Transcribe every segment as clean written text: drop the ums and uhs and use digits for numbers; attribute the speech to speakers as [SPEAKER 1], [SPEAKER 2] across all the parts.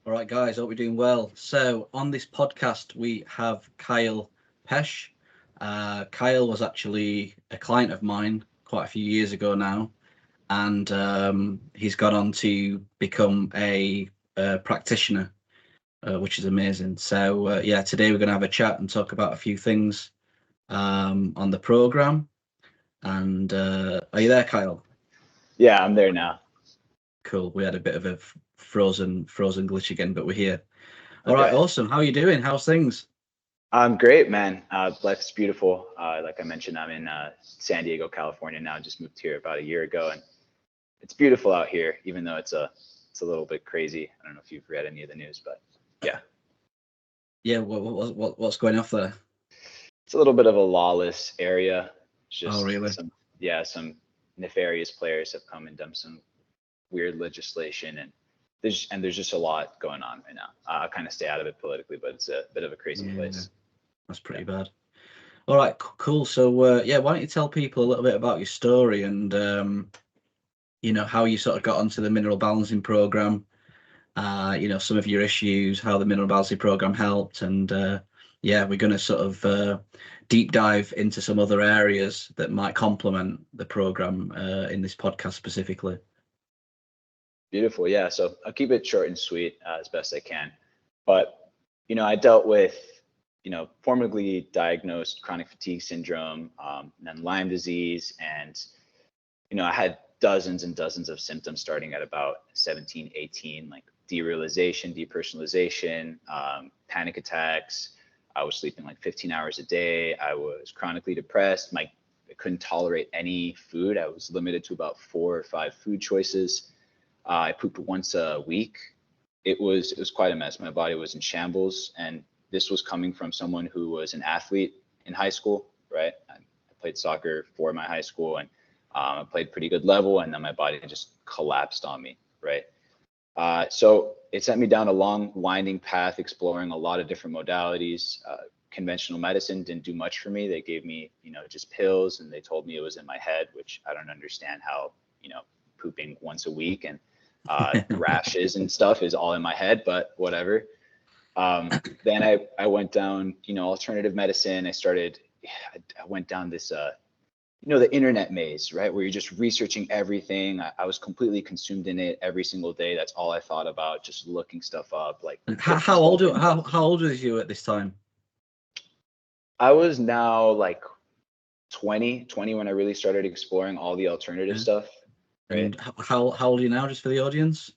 [SPEAKER 1] All right, guys, hope we're doing well. So on this podcast, we have Kyle Peche. Kyle was actually a client of mine quite a few years ago now, and he's gone on to become a practitioner, which is amazing. So yeah, today we're going to have a chat and talk about a few things on the program. And are you there, Kyle?
[SPEAKER 2] Yeah, I'm there now.
[SPEAKER 1] Cool. We had a bit of a frozen glitch again, but we're here. All right,
[SPEAKER 2] Okay.
[SPEAKER 1] awesome. How are you doing? How's things?
[SPEAKER 2] I'm great, man. Life's beautiful. Like I mentioned, I'm in San Diego, California now. Just moved here about a year ago, and it's beautiful out here, even though it's a little bit crazy. I don't know if you've read any of the news, but yeah.
[SPEAKER 1] Yeah, what's going off there?
[SPEAKER 2] It's a little bit of a lawless area. It's
[SPEAKER 1] Oh,
[SPEAKER 2] just
[SPEAKER 1] really?
[SPEAKER 2] some nefarious players have come and done some weird legislation, and there's just a lot going on right now. I'll kind of stay out of it politically, but it's a bit of a crazy
[SPEAKER 1] Yeah,
[SPEAKER 2] place.
[SPEAKER 1] that's pretty bad. All right, cool. So yeah, why don't you tell people a little bit about your story and how you sort of got onto the mineral balancing program, some of your issues, how the mineral balancing program helped, and yeah, we're going to sort of deep dive into some other areas that might complement the program in this podcast specifically.
[SPEAKER 2] Beautiful. Yeah. So I'll keep it short and sweet as best I can. But, I dealt with, formerly diagnosed chronic fatigue syndrome, and then Lyme disease. And, I had dozens and dozens of symptoms starting at about 17, 18, like derealization, depersonalization, panic attacks. I was sleeping like 15 hours a day. I was chronically depressed. I couldn't tolerate any food. I was limited to about 4 or 5 food choices. I pooped once a week. It was quite a mess. My body was in shambles, and this was coming from someone who was an athlete in high school, right? I played soccer for my high school, and I played pretty good level, and then my body just collapsed on me, right? So it sent me down a long, winding path, exploring a lot of different modalities. Conventional medicine didn't do much for me. They gave me, just pills, and they told me it was in my head, which I don't understand how, pooping once a week and rashes and stuff is all in my head, but whatever. Then I went down, alternative medicine. I went down this, the internet maze, right? Where you're just researching everything. I was completely consumed in it every single day. That's all I thought about, just looking stuff up. Like
[SPEAKER 1] how old was you at this time?
[SPEAKER 2] I was now like 20 when I really started exploring all the alternative stuff. Right?
[SPEAKER 1] And how old are you now, just for the audience?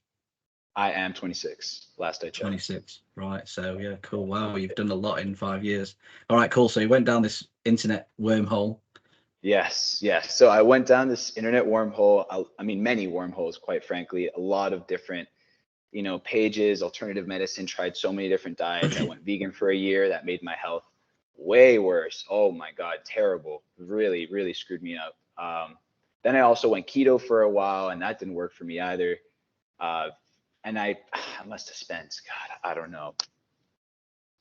[SPEAKER 2] I am 26. Last I checked.
[SPEAKER 1] 26. Right. So yeah, cool. Wow, you've done a lot in 5 years. All right, cool. So you went down this internet wormhole.
[SPEAKER 2] Yes. So I went down this internet wormhole. I mean, many wormholes, quite frankly. A lot of different, pages, alternative medicine. Tried so many different diets. I went vegan for a year. That made my health way worse. Oh my God, terrible. Really, really screwed me up. Then I also went keto for a while, and that didn't work for me either. And I must have spent, God, I don't know,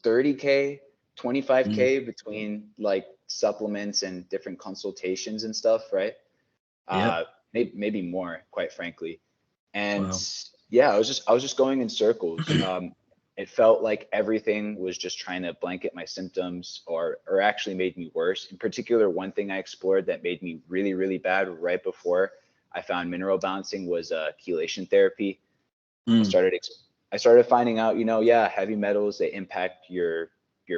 [SPEAKER 2] 30K, 25K between like supplements and different consultations and stuff, right? Maybe more, quite frankly. And
[SPEAKER 1] wow.
[SPEAKER 2] Yeah, I was just going in circles. It felt like everything was just trying to blanket my symptoms or actually made me worse. In particular, one thing I explored that made me really, really bad right before I found mineral balancing was chelation therapy. I started finding out, heavy metals, they impact your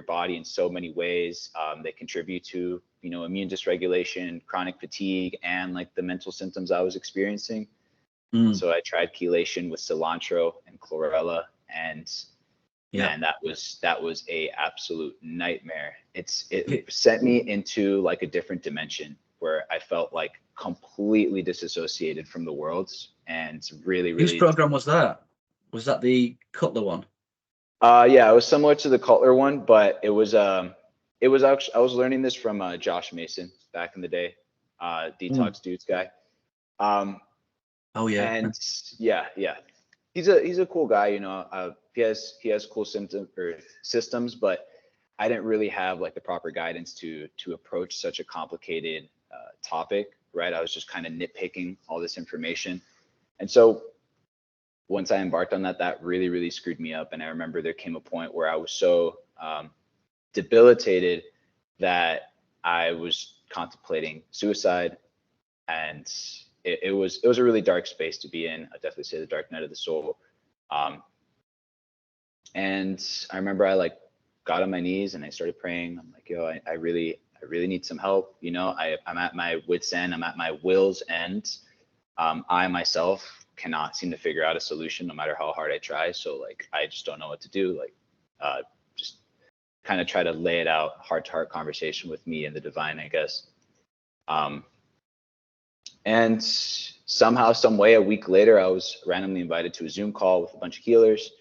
[SPEAKER 2] body in so many ways. They contribute to, immune dysregulation, chronic fatigue, and like the mental symptoms I was experiencing. So I tried chelation with cilantro and chlorella, and man, that was a absolute nightmare. It sent me into like a different dimension where I felt like completely disassociated from the world, and really, really.
[SPEAKER 1] Whose program was that? Was that the Cutler one?
[SPEAKER 2] Yeah, it was similar to the Cutler one, but it was actually, I was learning this from Josh Mason back in the day, detox dudes guy.
[SPEAKER 1] Oh yeah.
[SPEAKER 2] And yeah, he's a cool guy, he has cool systems, but I didn't really have like the proper guidance to approach such a complicated topic, right? I was just kind of nitpicking all this information. And so once I embarked on that, that really, really screwed me up. And I remember there came a point where I was so debilitated that I was contemplating suicide, and it was a really dark space to be in. I definitely say the dark night of the soul. And I remember I like got on my knees and I started praying. I'm like, yo, I really need some help. You know, I'm at my wit's end. I'm at my will's end. I myself cannot seem to figure out a solution no matter how hard I try. So like, I just don't know what to do. Like, just kind of try to lay it out, heart to heart conversation with me and the divine, I guess. And somehow, some way, a week later, I was randomly invited to a Zoom call with a bunch of healers,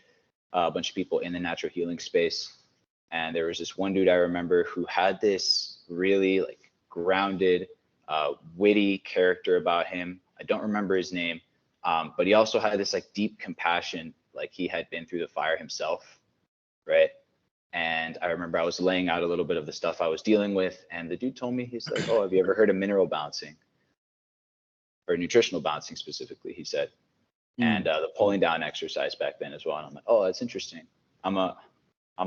[SPEAKER 2] a bunch of people in the natural healing space. And there was this one dude I remember who had this really like grounded, witty character about him. I don't remember his name, but he also had this like deep compassion, like he had been through the fire himself, right? And I remember I was laying out a little bit of the stuff I was dealing with, and the dude told me, he's like, oh, have you ever heard of mineral balancing? Or nutritional balancing specifically, he said. And the pulling down exercise back then as well. And I'm like, oh, that's interesting. I'm gonna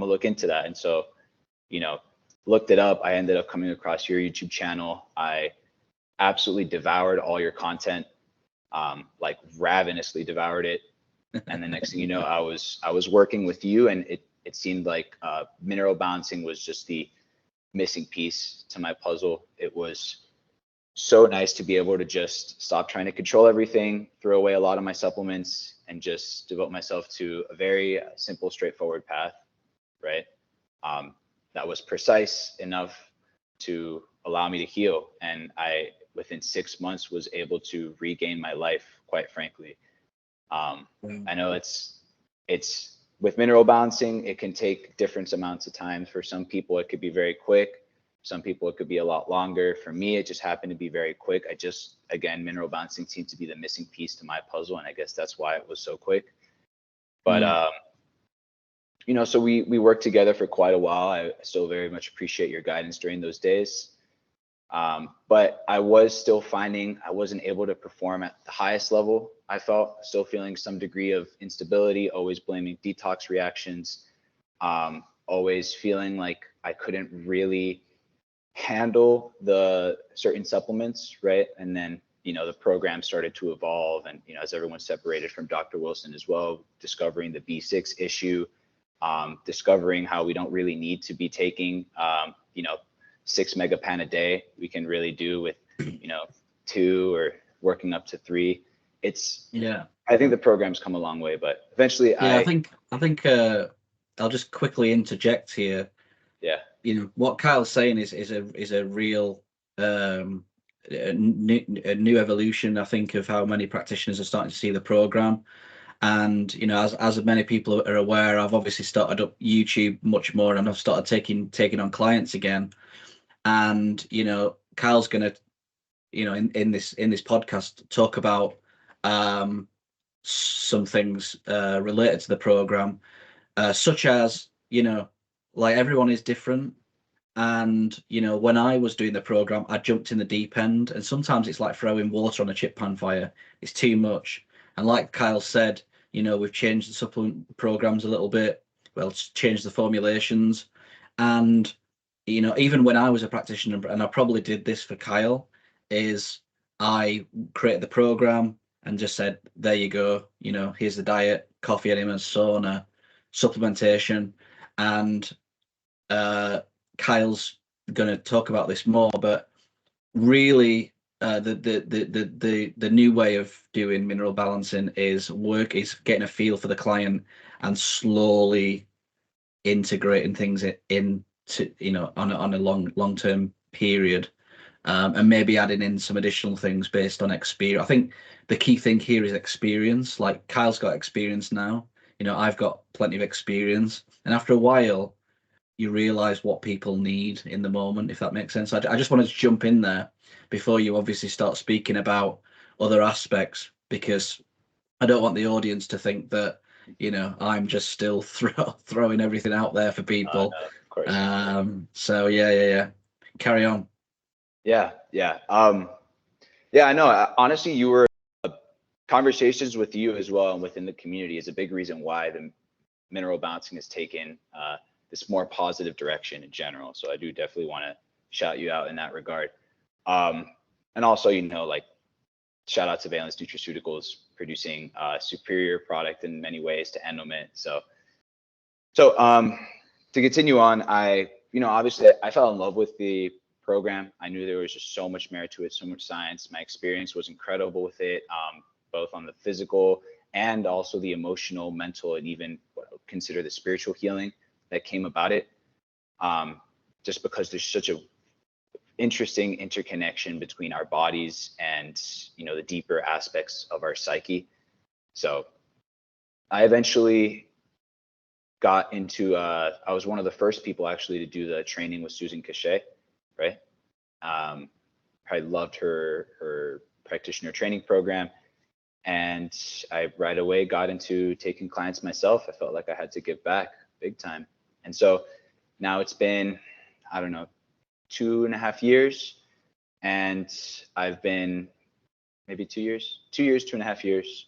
[SPEAKER 2] look into that. And so, you know, looked it up. I ended up coming across your YouTube channel. I absolutely devoured all your content, like ravenously devoured it. And the next thing you know, I was working with you, and it seemed like mineral balancing was just the missing piece to my puzzle. It was so nice to be able to just stop trying to control everything, throw away a lot of my supplements, and just devote myself to a very simple, straightforward path, right? That was precise enough to allow me to heal. And I, within 6 months, was able to regain my life, quite frankly. I know it's with mineral balancing, it can take different amounts of time. For some people, it could be very quick. Some people, it could be a lot longer. For me, it just happened to be very quick. Again, mineral balancing seemed to be the missing piece to my puzzle, and I guess that's why it was so quick. But you know, so we worked together for quite a while. I still very much appreciate your guidance during those days. But I was still finding I wasn't able to perform at the highest level. I felt still feeling some degree of instability, always blaming detox reactions, always feeling like I couldn't really handle the certain supplements, right? And then, you know, the program started to evolve, and, you know, as everyone separated from Dr. Wilson as well, discovering the B6 issue, discovering how we don't really need to be taking, you know, 6 megapan a day. We can really do with, you know, 2 or working up to 3. I think the program's come a long way, but eventually
[SPEAKER 1] I think I'll just quickly interject here.
[SPEAKER 2] Yeah.
[SPEAKER 1] You know, what Kyle's saying is a real a new evolution, I think, of how many practitioners are starting to see the program. And, you know, as many people are aware, I've obviously started up YouTube much more, and I've started taking on clients again. And, you know, Kyle's gonna, you know, in this podcast, talk about some things related to the program, such as, you know, like, everyone is different. And, you know, when I was doing the program, I jumped in the deep end, and sometimes it's like throwing water on a chip pan fire. It's too much. And like Kyle said, you know, we've changed the supplement programs a little bit. Well, changed the formulations. And, you know, even when I was a practitioner, and I probably did this for Kyle, is I created the program and just said, there you go, you know, here's the diet, coffee enemas, sauna, supplementation. And Kyle's going to talk about this more, but really, the new way of doing mineral balancing is getting a feel for the client and slowly integrating things into, you know, on a long-term period, and maybe adding in some additional things based on experience. I think the key thing here is experience. Like, Kyle's got experience now, you know, I've got plenty of experience, and after a while you realize what people need in the moment, if that makes sense. I just wanted to jump in there before you obviously start speaking about other aspects, because I don't want the audience to think that, you know, I'm just still throwing everything out there for people.
[SPEAKER 2] No, of course.
[SPEAKER 1] So yeah. Carry on.
[SPEAKER 2] Yeah. I know. Honestly, you were conversations with you as well and within the community is a big reason why the mineral balancing has taken this more positive direction in general. So I do definitely want to shout you out in that regard. And also, you know, like shout out to Valence Nutraceuticals producing a superior product in many ways to Endomit. So to continue on, obviously I fell in love with the program. I knew there was just so much merit to it, so much science. My experience was incredible with it, both on the physical and also the emotional, mental, and even what I would consider the spiritual healing that came about it. Just because there's such a interesting interconnection between our bodies and, you know, the deeper aspects of our psyche. So I eventually got into, I was one of the first people actually to do the training with Susan Peche, right? I loved her practitioner training program. And I right away got into taking clients myself. I felt like I had to give back big time. And so now it's been, I don't know, 2.5 years. And I've been maybe 2 years, 2.5 years.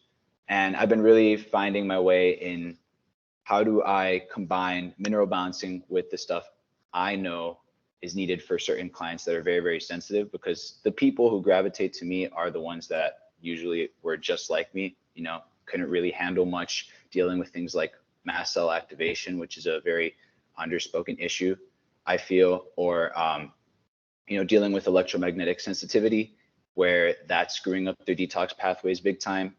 [SPEAKER 2] And I've been really finding my way in how do I combine mineral balancing with the stuff I know is needed for certain clients that are very, very sensitive, because the people who gravitate to me are the ones that usually were just like me, you know, couldn't really handle much dealing with things like mast cell activation, which is a very underspoken issue, I feel, or, dealing with electromagnetic sensitivity, where that's screwing up their detox pathways big time,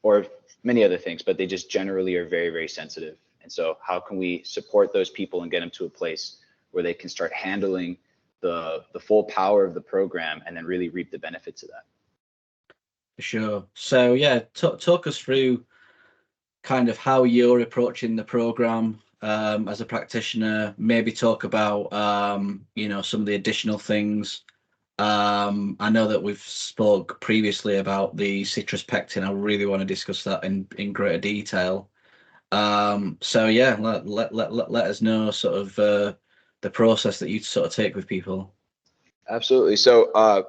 [SPEAKER 2] or many other things, but they just generally are very, very sensitive. And so how can we support those people and get them to a place where they can start handling the full power of the program and then really reap the benefits of that?
[SPEAKER 1] For sure. So yeah, talk us through kind of how you're approaching the program as a practitioner. Maybe talk about some of the additional things. I know that we've spoke previously about the citrus pectin. I really want to discuss that in greater detail. So yeah, let us know sort of the process that you sort of take with people.
[SPEAKER 2] Absolutely. So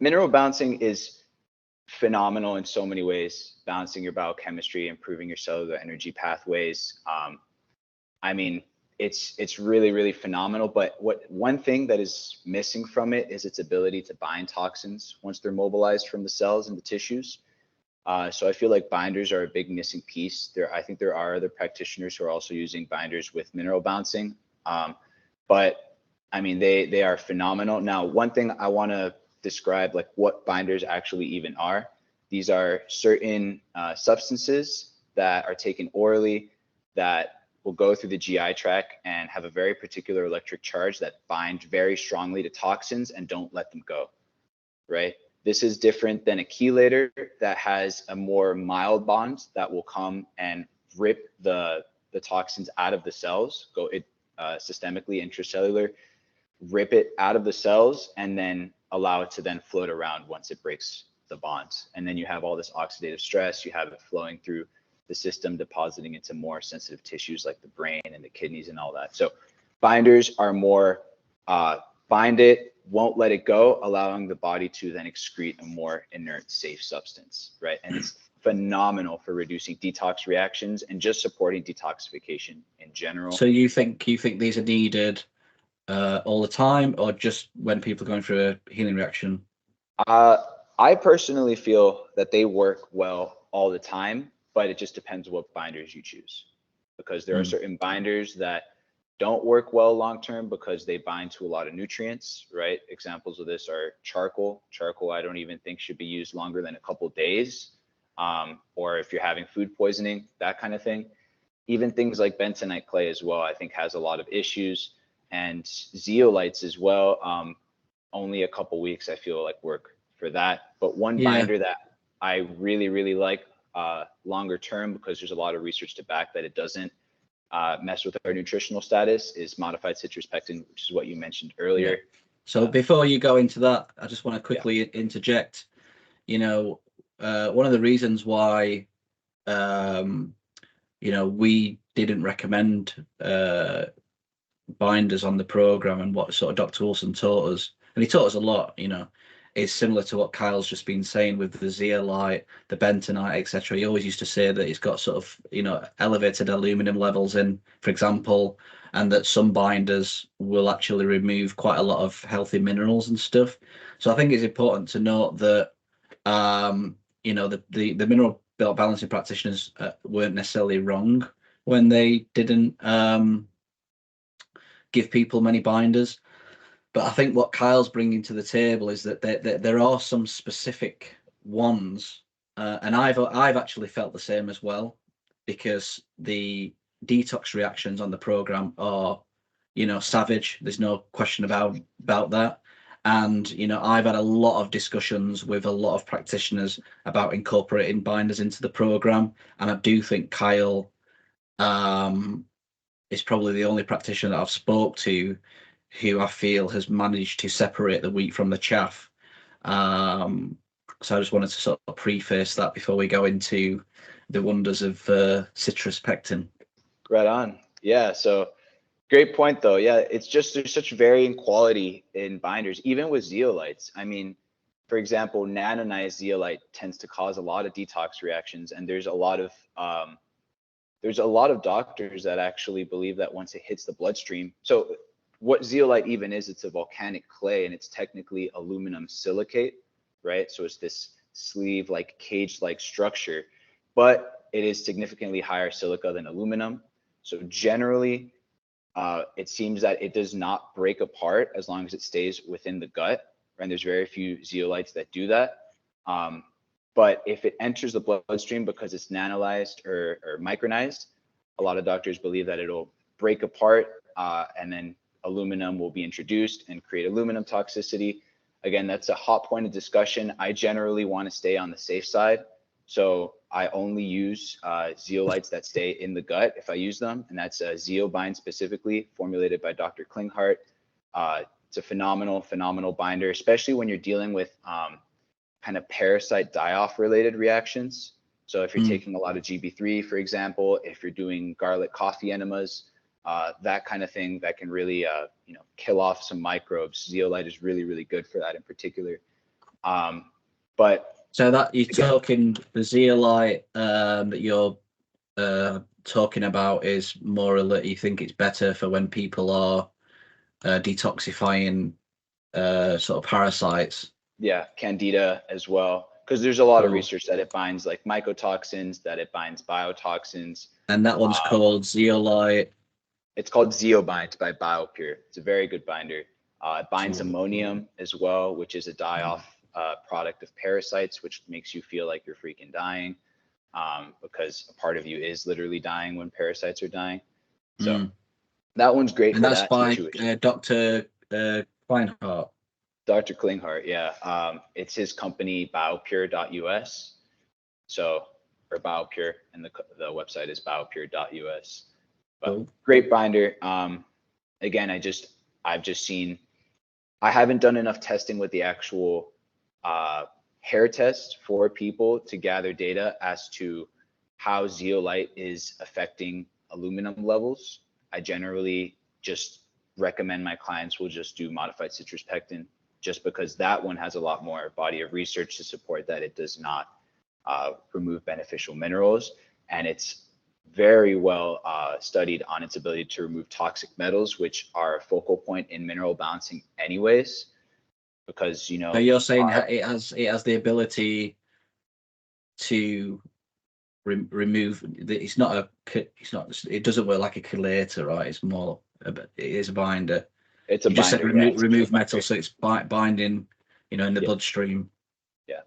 [SPEAKER 2] mineral balancing is phenomenal in so many ways, balancing your biochemistry, improving your cellular energy pathways. I mean, it's really, really phenomenal. But one thing that is missing from it is its ability to bind toxins once they're mobilized from the cells and the tissues. So I feel like binders are a big missing piece. I think there are other practitioners who are also using binders with mineral balancing. But I mean, they are phenomenal. Now, one thing I want to describe, like what binders actually even are. These are certain substances that are taken orally that will go through the GI tract and have a very particular electric charge that bind very strongly to toxins and don't let them go, right? This is different than a chelator that has a more mild bond that will come and rip the toxins out of the cells, systemically, intracellular, rip it out of the cells and then allow it to then float around once it breaks the bonds. And then you have all this oxidative stress, you have it flowing through the system, depositing into more sensitive tissues like the brain and the kidneys and all that. So binders are more bind it, won't let it go, allowing the body to then excrete a more inert, safe substance, right? And it's phenomenal for reducing detox reactions and just supporting detoxification in general.
[SPEAKER 1] So you think these are needed all the time, or just when people are going through a healing reaction?
[SPEAKER 2] I personally feel that they work well all the time, but it just depends what binders you choose, because there are certain binders that don't work well long term because they bind to a lot of nutrients, right? Examples of this are charcoal. Charcoal, I don't even think should be used longer than a couple of days, or if you're having food poisoning, that kind of thing. Even things like bentonite clay as well, I think has a lot of issues. And zeolites as well, only a couple weeks I feel like work for that. But one binder that I really, really like longer term, because there's a lot of research to back that it doesn't mess with our nutritional status, is modified citrus pectin, which is what you mentioned earlier.
[SPEAKER 1] So before you go into that, I just want to quickly interject. One of the reasons why we didn't recommend binders on the program, and what sort of Dr. Wilson taught us, and he taught us a lot, is similar to what Kyle's just been saying with the zeolite, the bentonite, etc. He always used to say that it's got sort of, elevated aluminum levels in, for example, and that some binders will actually remove quite a lot of healthy minerals and stuff. So I think it's important to note that, the mineral balancing practitioners weren't necessarily wrong when they didn't give people many binders. But I think what Kyle's bringing to the table is that there are some specific ones, and I've actually felt the same as well, because the detox reactions on the program are, savage. There's no question about that. And I've had a lot of discussions with a lot of practitioners about incorporating binders into the program, and I do think Kyle is probably the only practitioner that I've spoke to who I feel has managed to separate the wheat from the chaff. So I just wanted to sort of preface that before we go into the wonders of citrus pectin.
[SPEAKER 2] Right on. Yeah. So great point, though. Yeah, it's just there's such varying quality in binders, even with zeolites. I mean, for example, nanonized zeolite tends to cause a lot of detox reactions, and there's a lot of doctors that actually believe that once it hits the bloodstream. So what zeolite even is, it's a volcanic clay, and it's technically aluminum silicate, right? So it's this sleeve-like, cage-like structure, but it is significantly higher silica than aluminum. So generally, it seems that it does not break apart as long as it stays within the gut, right? And there's very few zeolites that do that. But if it enters the bloodstream because it's nanolized or micronized, a lot of doctors believe that it'll break apart, and then aluminum will be introduced and create aluminum toxicity. Again, that's a hot point of discussion. I generally want to stay on the safe side. So I only use zeolites that stay in the gut if I use them, and that's Zeobind specifically, formulated by Dr. Klinghardt. It's a phenomenal binder, especially when you're dealing with kind of parasite die-off related reactions. So if you're taking a lot of GB3, for example, if you're doing garlic coffee enemas, that kind of thing that can really kill off some microbes. Zeolite is really good for that in particular. But
[SPEAKER 1] so that you're talking the zeolite that you're talking about is more that you think it's better for when people are detoxifying sort of parasites.
[SPEAKER 2] Yeah, candida as well, because there's a lot of research that it binds like mycotoxins, that it binds biotoxins.
[SPEAKER 1] And that one's called zeolite.
[SPEAKER 2] It's called Zeobind by BioPure. It's a very good binder. It binds ammonium as well, which is a die-off product of parasites, which makes you feel like you're freaking dying, because a part of you is literally dying when parasites are dying. So that one's great.
[SPEAKER 1] And that's by Dr. Kleinhardt.
[SPEAKER 2] Dr. Klinghardt, yeah. It's his company, biopure.us. So, or biopure, and the website is biopure.us. But great binder. Again, I've just seen, I haven't done enough testing with the actual hair test for people to gather data as to how zeolite is affecting aluminum levels. I generally just recommend my clients will just do modified citrus pectin, just because that one has a lot more body of research to support that it does not remove beneficial minerals, and it's very well studied on its ability to remove toxic metals, which are a focal point in mineral balancing anyways, because
[SPEAKER 1] so you're saying it has the ability to remove it doesn't work like a chelator, right? It's more, it is a binder.
[SPEAKER 2] It's a
[SPEAKER 1] binder,
[SPEAKER 2] just said
[SPEAKER 1] remove metal, so it's binding, in the bloodstream.
[SPEAKER 2] Yeah,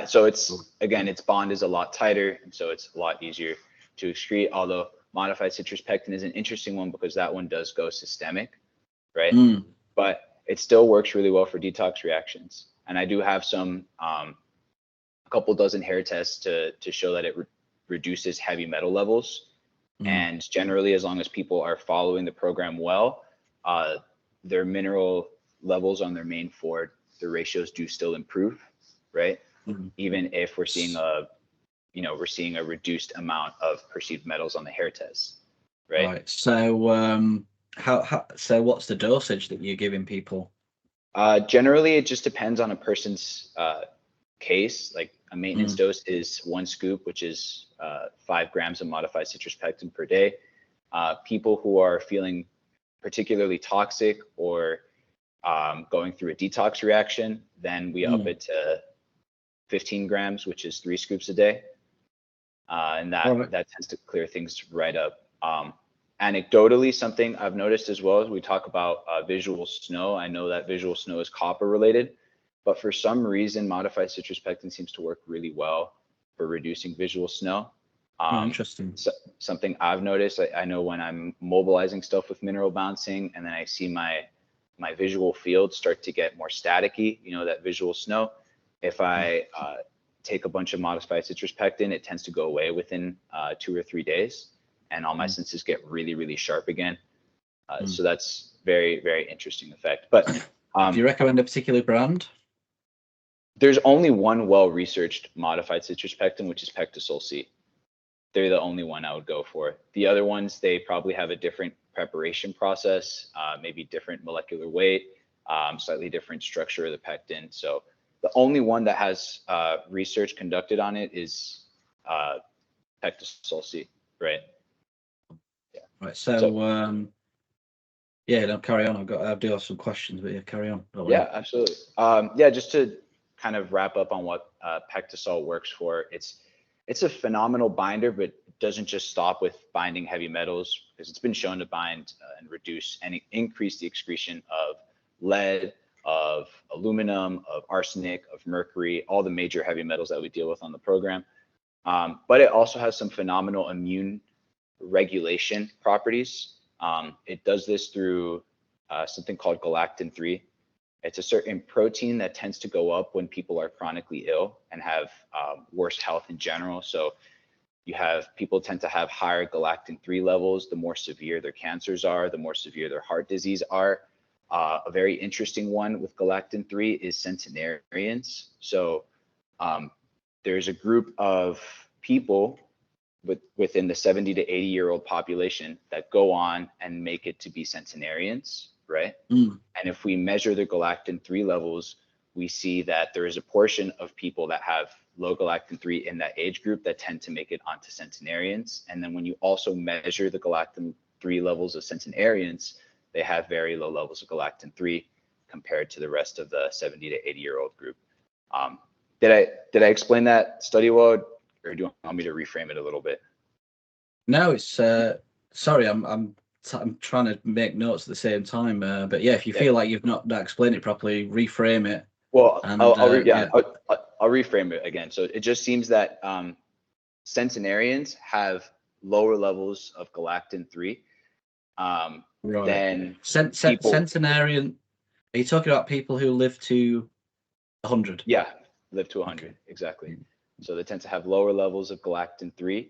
[SPEAKER 2] so its bond is a lot tighter, and so it's a lot easier to excrete. Although modified citrus pectin is an interesting one because that one does go systemic, right? But it still works really well for detox reactions. And I do have some a couple dozen hair tests to show that it reduces heavy metal levels. And generally, as long as people are following the program well, their mineral levels on their main four, the ratios do still improve, right? Even if we're seeing a reduced amount of perceived metals on the hair test, right?
[SPEAKER 1] So so what's the dosage that you're giving people?
[SPEAKER 2] Generally, it just depends on a person's case. Like a maintenance dose is 1 scoop, which is 5 grams of modified citrus pectin per day. People who are feeling particularly toxic or going through a detox reaction, then we up it to 15 grams, which is 3 scoops a day. And that tends to clear things right up. Anecdotally, something I've noticed as well as we talk about visual snow. I know that visual snow is copper related, but for some reason, modified citrus pectin seems to work really well for reducing visual snow.
[SPEAKER 1] Interesting.
[SPEAKER 2] So, something I've noticed, I know when I'm mobilizing stuff with mineral balancing, and then I see my visual field start to get more staticky, you know, that visual snow. If I take a bunch of modified citrus pectin, it tends to go away within 2 or 3 days, and all my senses get really, really sharp again. So that's very, very interesting effect. But
[SPEAKER 1] do you recommend a particular brand?
[SPEAKER 2] There's only one well-researched modified citrus pectin, which is Pectisol C. They're the only one I would go for. The other ones, they probably have a different preparation process, maybe different molecular weight, slightly different structure of the pectin. So the only one that has research conducted on it is Pectisol C, right?
[SPEAKER 1] Yeah. Right. So yeah, no, carry on. I do have some questions, but yeah, carry on.
[SPEAKER 2] Yeah, absolutely. Yeah, just to kind of wrap up on what Pectisol works for, it's a phenomenal binder, but it doesn't just stop with binding heavy metals, because it's been shown to bind and reduce and increase the excretion of lead, of aluminum, of arsenic, of mercury, all the major heavy metals that we deal with on the program. But it also has some phenomenal immune regulation properties. It does this through something called galactin-3. It's a certain protein that tends to go up when people are chronically ill and have worse health in general. So you have people tend to have higher galactin-3 levels the more severe their cancers are, the more severe their heart disease are. A very interesting one with galactin-3 is centenarians. So there's a group of people within the 70 to 80-year-old population that go on and make it to be centenarians, right? And if we measure the galactin-3 levels, we see that there is a portion of people that have low galactin-3 in that age group that tend to make it onto centenarians. And then when you also measure the galactin-3 levels of centenarians, they have very low levels of galactin-3 compared to the rest of the 70 to 80-year-old group. Did I explain that study well, or do you want me to reframe it a little bit?
[SPEAKER 1] No, it's sorry, I'm trying to make notes at the same time. But yeah, if you feel like you've not explained it properly, reframe it.
[SPEAKER 2] Well, I'll reframe it again. So it just seems that centenarians have lower levels of galactin-3 than people.
[SPEAKER 1] Centenarian. Are you talking about people who live to 100?
[SPEAKER 2] Yeah, live to 100, exactly. So they tend to have lower levels of galactin-3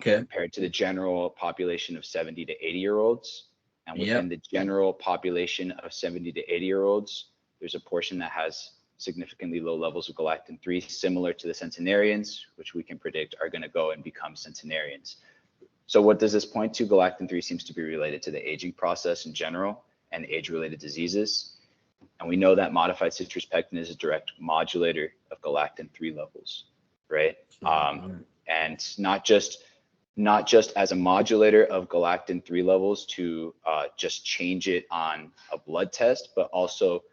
[SPEAKER 2] compared to the general population of 70 to 80-year-olds. And within the general population of 70 to 80-year-olds, there's a portion that has significantly low levels of galactin-3, similar to the centenarians, which we can predict are going to go and become centenarians. So what does this point to? Galactin-3 seems to be related to the aging process in general and age-related diseases. And we know that modified citrus pectin is a direct modulator of galactin-3 levels, right? And not just as a modulator of galactin-3 levels to just change it on a blood test, but also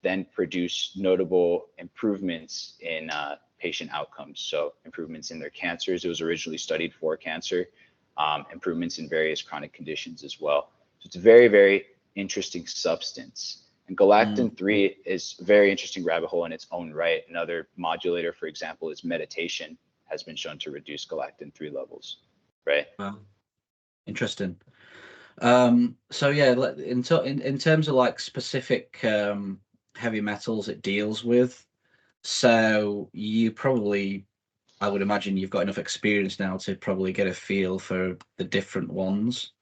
[SPEAKER 2] then produce notable improvements in patient outcomes. So improvements in their cancers. It was originally studied for cancer, improvements in various chronic conditions as well. So it's a very, very interesting substance. And galactin-3 is a very interesting rabbit hole in its own right. Another modulator, for example, is meditation, has been shown to reduce galactin-3 levels, right?
[SPEAKER 1] Wow, interesting. So yeah, in terms of like specific heavy metals it deals with, so you probably, I would imagine you've got enough experience now to probably get a feel for the different ones.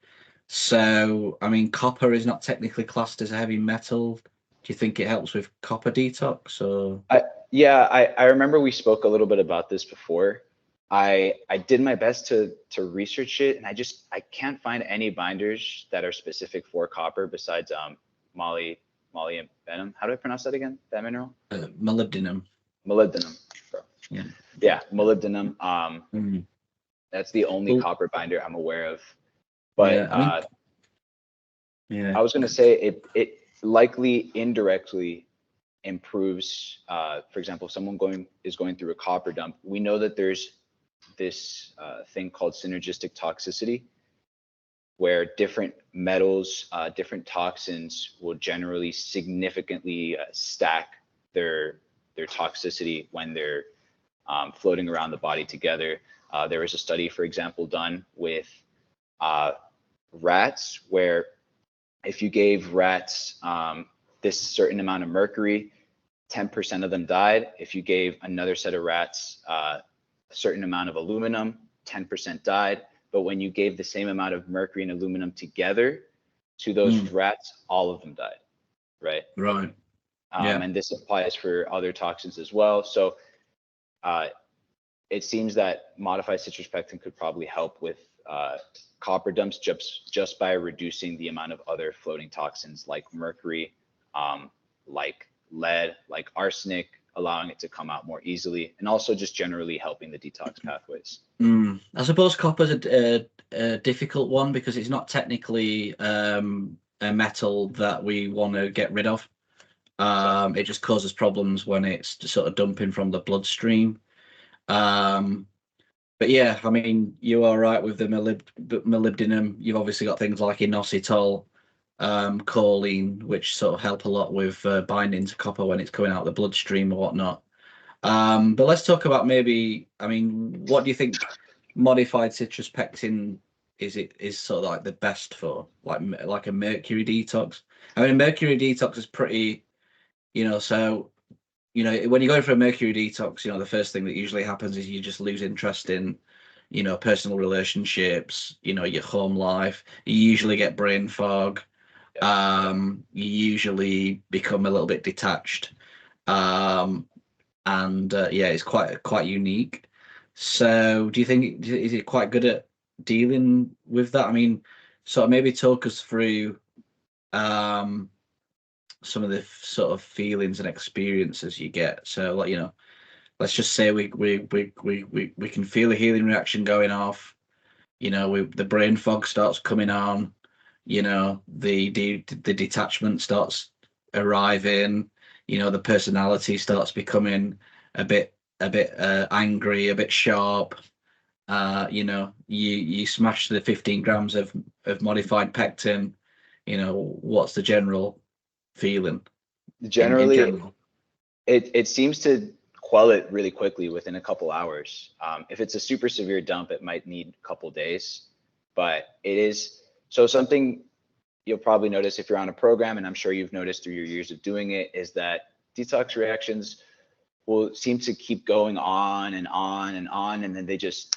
[SPEAKER 1] So, I mean, copper is not technically classed as a heavy metal. Do you think it helps with copper detox, or?
[SPEAKER 2] I remember we spoke a little bit about this before. I did my best to research it, and I can't find any binders that are specific for copper besides molybdenum. How do I pronounce that again? That mineral?
[SPEAKER 1] Molybdenum.
[SPEAKER 2] Molybdenum.
[SPEAKER 1] Yeah.
[SPEAKER 2] Yeah, molybdenum.
[SPEAKER 1] Mm.
[SPEAKER 2] That's the only
[SPEAKER 1] Well,
[SPEAKER 2] copper binder I'm aware of. But
[SPEAKER 1] yeah, I mean, yeah.
[SPEAKER 2] I was going to say it likely indirectly improves. For example, if someone is going through a copper dump, we know that there's this thing called synergistic toxicity, where different metals, different toxins will generally significantly stack their toxicity when they're floating around the body together. There was a study, for example, done with rats, where if you gave rats this certain amount of mercury, 10% of them died. If you gave another set of rats a certain amount of aluminum, 10% died. But when you gave the same amount of mercury and aluminum together to those rats, all of them died, right?
[SPEAKER 1] Right. Yeah.
[SPEAKER 2] And this applies for other toxins as well. So it seems that modified citrus pectin could probably help with copper dumps just by reducing the amount of other floating toxins like mercury, like lead, like arsenic, allowing it to come out more easily, and also just generally helping the detox pathways.
[SPEAKER 1] I suppose copper's a difficult one because it's not technically a metal that we want to get rid of. It just causes problems when it's sort of dumping from the bloodstream. But yeah, I mean, you are right with the molybdenum. You've obviously got things like inositol, choline, which sort of help a lot with binding to copper when it's coming out of the bloodstream or whatnot. But let's talk about maybe, I mean, what do you think modified citrus pectin is sort of like the best for, like a mercury detox? I mean, a mercury detox is pretty, so when you go for a mercury detox, the first thing that usually happens is you just lose interest in, personal relationships, your home life. You usually get brain fog. You usually become a little bit detached. And yeah, it's quite unique. So do you think is it quite good at dealing with that? I mean, sort of maybe talk us through some of the sort of feelings and experiences you get. So like, let's just say we can feel a healing reaction going off. The brain fog starts coming on. The detachment starts arriving. The personality starts becoming a bit angry, a bit sharp. You smash the 15 grams of modified pectin. What's the general feeling in
[SPEAKER 2] Generally,
[SPEAKER 1] general?
[SPEAKER 2] it seems to quell it really quickly within a couple hours. If it's a super severe dump, it might need a couple days, but it is so something you'll probably notice if you're on a program, and I'm sure you've noticed through your years of doing it, is that detox reactions will seem to keep going on and on and on, and then they just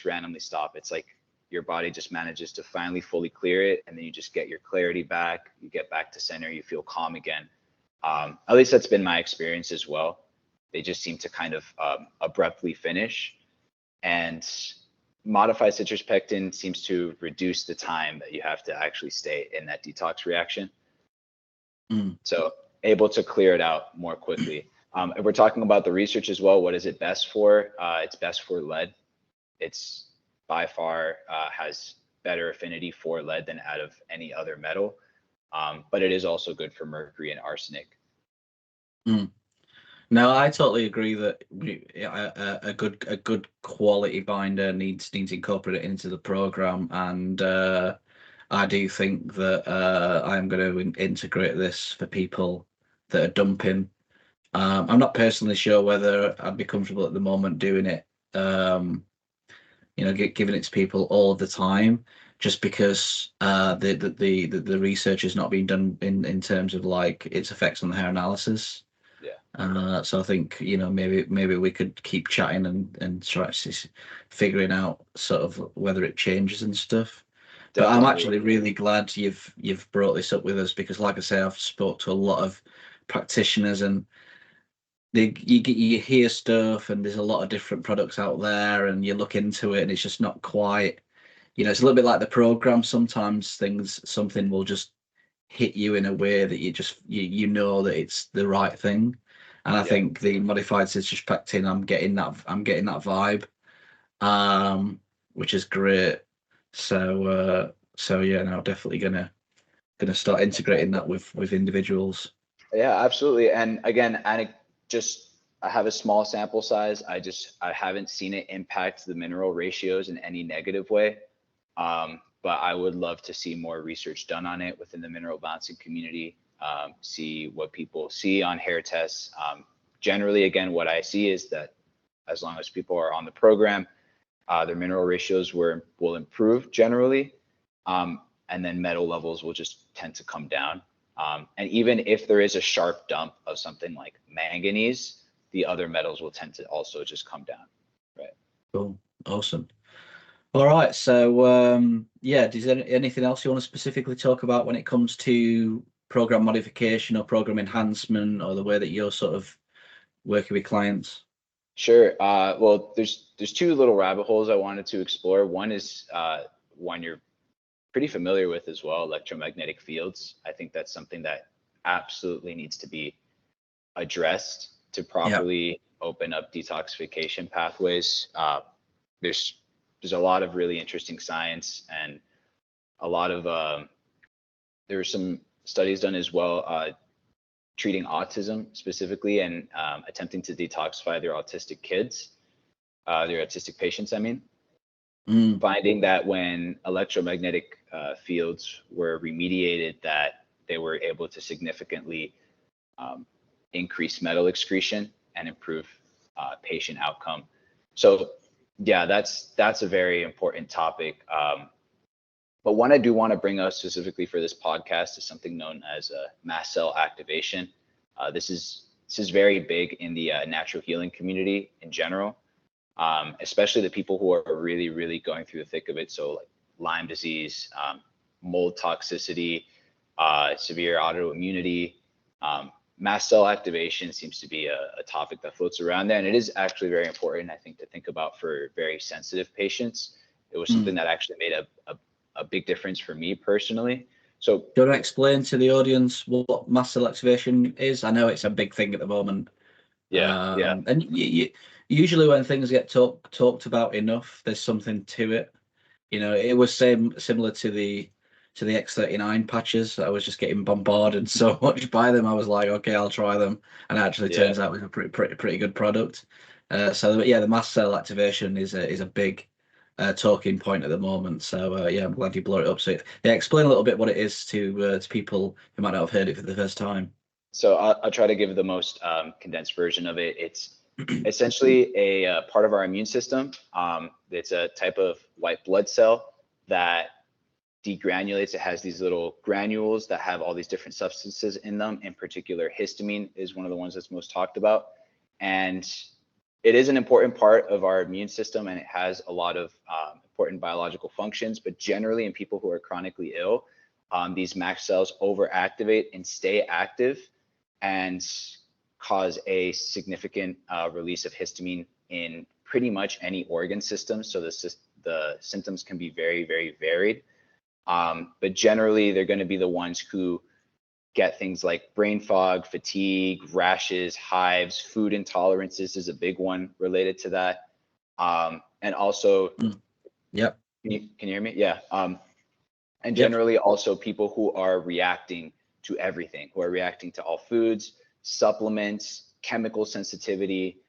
[SPEAKER 2] randomly stop. It's like your body just manages to finally fully clear it, and then you just get your clarity back, you get back to center, you feel calm again. At least that's been my experience as well. They just seem to kind of abruptly finish, and modified citrus pectin seems to reduce the time that you have to actually stay in that detox reaction. So able to clear it out more quickly. If we're talking about the research as well, what is it best for? It's best for lead. It's by far has better affinity for lead than out of any other metal. But it is also good for mercury and arsenic.
[SPEAKER 1] No, I totally agree that a good quality binder needs incorporated into the program, and I do think that I'm going to integrate this for people that are dumping. I'm not personally sure whether I'd be comfortable at the moment doing it. Giving it to people all of the time, just because the research is not being done in terms of like its effects on the hair analysis. So I think maybe we could keep chatting and try figuring out sort of whether it changes and stuff. But I'm actually really glad you've brought this up with us, because like I say, I've spoke to a lot of practitioners, and you hear stuff, and there's a lot of different products out there, and you look into it, and it's just not quite, it's a little bit like the program. Sometimes something will just hit you in a way that you know that it's the right thing. And I think the modified citrus pectin, I'm getting that vibe, which is great. So yeah, no, definitely gonna start integrating that with individuals.
[SPEAKER 2] Yeah, absolutely. And again, I have a small sample size. I haven't seen it impact the mineral ratios in any negative way. But I would love to see more research done on it within the mineral balancing community. See what people see on hair tests. Generally, again, what I see is that as long as people are on the program, their mineral ratios will improve generally, and then metal levels will just tend to come down. And even if there is a sharp dump of something like manganese, the other metals will tend to also just come down. Right.
[SPEAKER 1] Cool. Awesome. All right. So yeah, is there anything else you want to specifically talk about when it comes to program modification or program enhancement, or the way that you're sort of working with clients?
[SPEAKER 2] Sure. Well, there's two little rabbit holes I wanted to explore. One is one you're pretty familiar with as well, electromagnetic fields. I think that's something that absolutely needs to be addressed to properly open up detoxification pathways. There's a lot of really interesting science, and a lot of there were some studies done as well treating autism specifically, and attempting to detoxify their autistic kids, their autistic patients, I mean. Finding that when electromagnetic fields were remediated, that they were able to significantly increase metal excretion and improve patient outcome. So yeah, that's a very important topic. But one I do want to bring up specifically for this podcast is something known as mast cell activation. This is very big in the natural healing community in general, especially the people who are really, really going through the thick of it. So like Lyme disease, mold toxicity, severe autoimmunity. Mast cell activation seems to be a topic that floats around there, and it is actually very important, I think, to think about for very sensitive patients. It was something that actually made a big difference for me personally. So,
[SPEAKER 1] do you want to explain to the audience what mast cell activation is? I know it's a big thing at the moment.
[SPEAKER 2] Yeah.
[SPEAKER 1] And usually when things get talked about enough, there's something to it. You know, it was similar to the X39 patches. I was just getting bombarded so much by them. I was like, okay, I'll try them, and it actually turns out it was a pretty good product. So yeah, the mast cell activation is a big talking point at the moment. So yeah, I'm glad you brought it up. So yeah, explain a little bit what it is to people who might not have heard it for the first time.
[SPEAKER 2] So I'll try to give the most condensed version of it. It's essentially a part of our immune system. It's a type of white blood cell that degranulates. It has these little granules that have all these different substances in them. In particular, histamine is one of the ones that's most talked about. And it is an important part of our immune system, and it has a lot of important biological functions. But generally, in people who are chronically ill, these mast cells overactivate and stay active and cause a significant release of histamine in pretty much any organ system. So the symptoms can be very, very varied. But generally, they're going to be the ones who get things like brain fog, fatigue, rashes, hives, food intolerances is a big one related to that. And also,
[SPEAKER 1] Yep.
[SPEAKER 2] Can you hear me? Yeah. And generally also people who are reacting to everything, who are reacting to all foods, supplements, chemical sensitivity,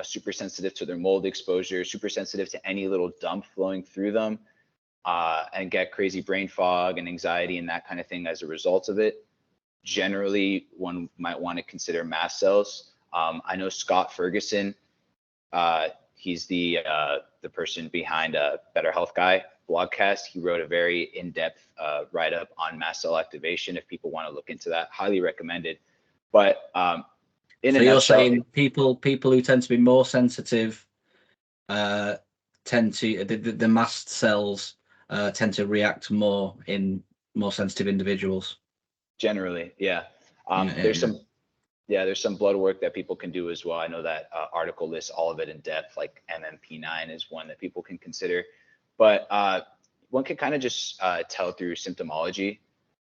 [SPEAKER 2] super sensitive to their mold exposure, super sensitive to any little dump flowing through them, and get crazy brain fog and anxiety and that kind of thing as a result of it. Generally, one might want to consider mast cells. I know Scott Ferguson, he's the person behind Better Health Guy blogcast. He wrote a very in-depth write-up on mast cell activation. If people want to look into that, highly recommended. But in a nutshell,
[SPEAKER 1] you're saying people who tend to be more sensitive tend to the mast cells tend to react more in more sensitive individuals.
[SPEAKER 2] Generally, yeah. There's some blood work that people can do as well. I know that article lists all of it in depth, like MMP9 is one that people can consider. But one can kind of just tell through symptomology